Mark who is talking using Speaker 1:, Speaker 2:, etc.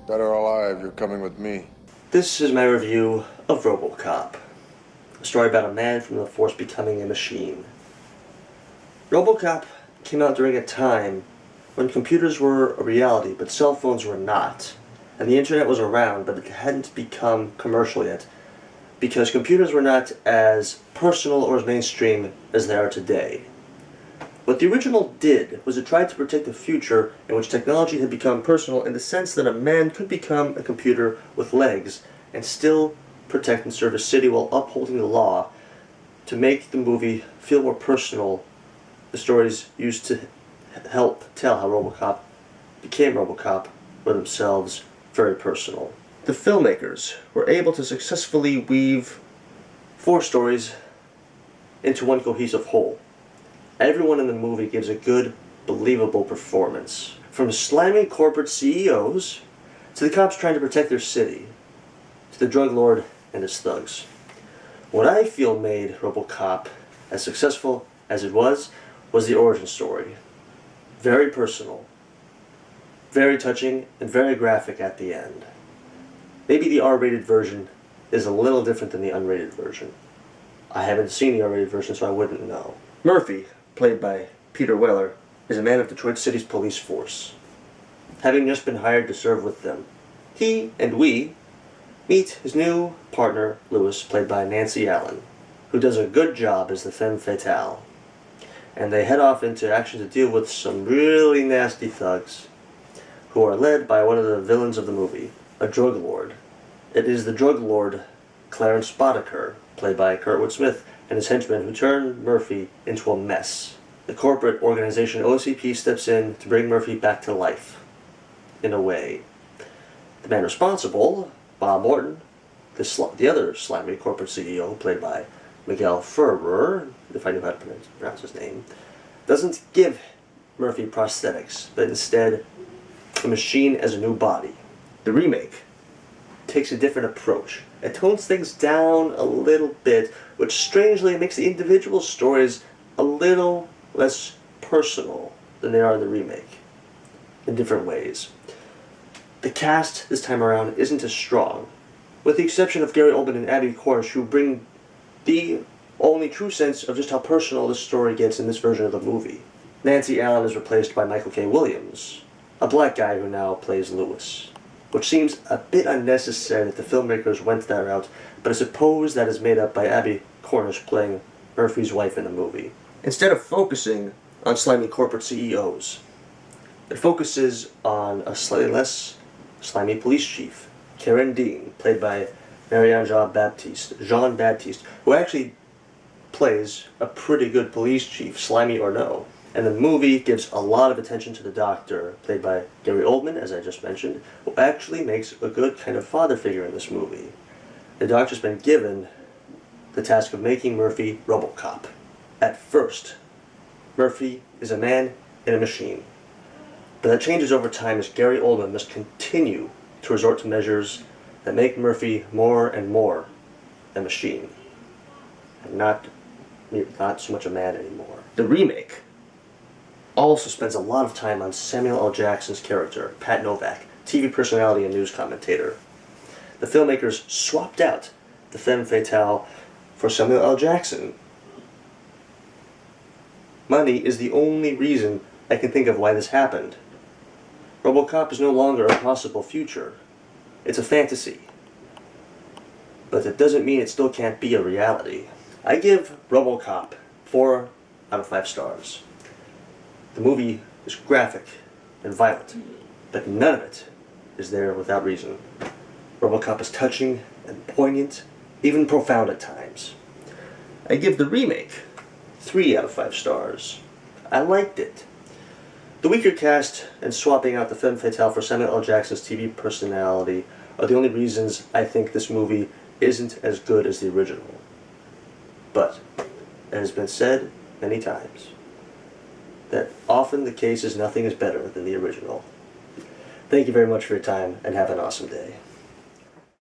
Speaker 1: Dead or alive, you're coming with me.
Speaker 2: This is my review of RoboCop, a story about a man from the force becoming a machine. RoboCop came out during a time when computers were a reality, but cell phones were not. And the internet was around, but it hadn't become commercial yet, because computers were not as personal or as mainstream as they are today. What the original did was it tried to predict a future in which technology had become personal in the sense that a man could become a computer with legs and still protect and serve a city while upholding the law. To make the movie feel more personal, the stories used to help tell how RoboCop became RoboCop were themselves very personal. The filmmakers were able to successfully weave 4 stories into one cohesive whole. Everyone in the movie gives a good, believable performance. From slimy corporate CEOs, to the cops trying to protect their city, to the drug lord and his thugs. What I feel made RoboCop as successful as it was the origin story. Very personal, very touching, and very graphic at the end. Maybe the R-rated version is a little different than the unrated version. I haven't seen the R-rated version, so I wouldn't know. Murphy, played by Peter Weller, is a man of Detroit City's police force, having just been hired to serve with them. He and we meet his new partner, Lewis, played by Nancy Allen, who does a good job as the femme fatale. And they head off into action to deal with some really nasty thugs, who are led by one of the villains of the movie, a drug lord. It is the drug lord, Clarence Boddicker, played by Kurtwood Smith, and his henchmen who turn Murphy into a mess. The corporate organization OCP steps in to bring Murphy back to life, in a way. The man responsible, Bob Morton, the other slimy corporate CEO, played by Miguel Ferrer, if I knew how to pronounce his name, doesn't give Murphy prosthetics, but instead a machine as a new body. The remake takes a different approach. It tones things down a little bit, which strangely makes the individual stories a little less personal than they are in the remake, in different ways. The cast this time around isn't as strong, with the exception of Gary Oldman and Abby Cornish, who bring the only true sense of just how personal this story gets in this version of the movie. Nancy Allen is replaced by Michael K. Williams, a black guy who now plays Lewis, which seems a bit unnecessary that the filmmakers went that route, but I suppose that is made up by Abby Cornish playing Murphy's wife in the movie. Instead of focusing on slimy corporate CEOs, it focuses on a slightly less slimy police chief, Karen Dean, played by Marianne Jean Baptiste, who actually plays a pretty good police chief, slimy or no. And the movie gives a lot of attention to the doctor, played by Gary Oldman, as I just mentioned, who actually makes a good kind of father figure in this movie. The doctor's been given the task of making Murphy RoboCop. At first, Murphy is a man in a machine. But that changes over time as Gary Oldman must continue to resort to measures that make Murphy more and more a machine, and not so much a man anymore. The remake also spends a lot of time on Samuel L. Jackson's character, Pat Novak, TV personality and news commentator. The filmmakers swapped out the femme fatale for Samuel L. Jackson. Money is the only reason I can think of why this happened. RoboCop is no longer a possible future. It's a fantasy. But that doesn't mean it still can't be a reality. I give RoboCop 4 out of 5 stars. The movie is graphic and violent, but none of it is there without reason. RoboCop is touching and poignant, even profound at times. I give the remake 3 out of 5 stars. I liked it. The weaker cast and swapping out the femme fatale for Samuel L. Jackson's TV personality are the only reasons I think this movie isn't as good as the original. But it has been said many times that often the case is nothing is better than the original. Thank you very much for your time, and have an awesome day.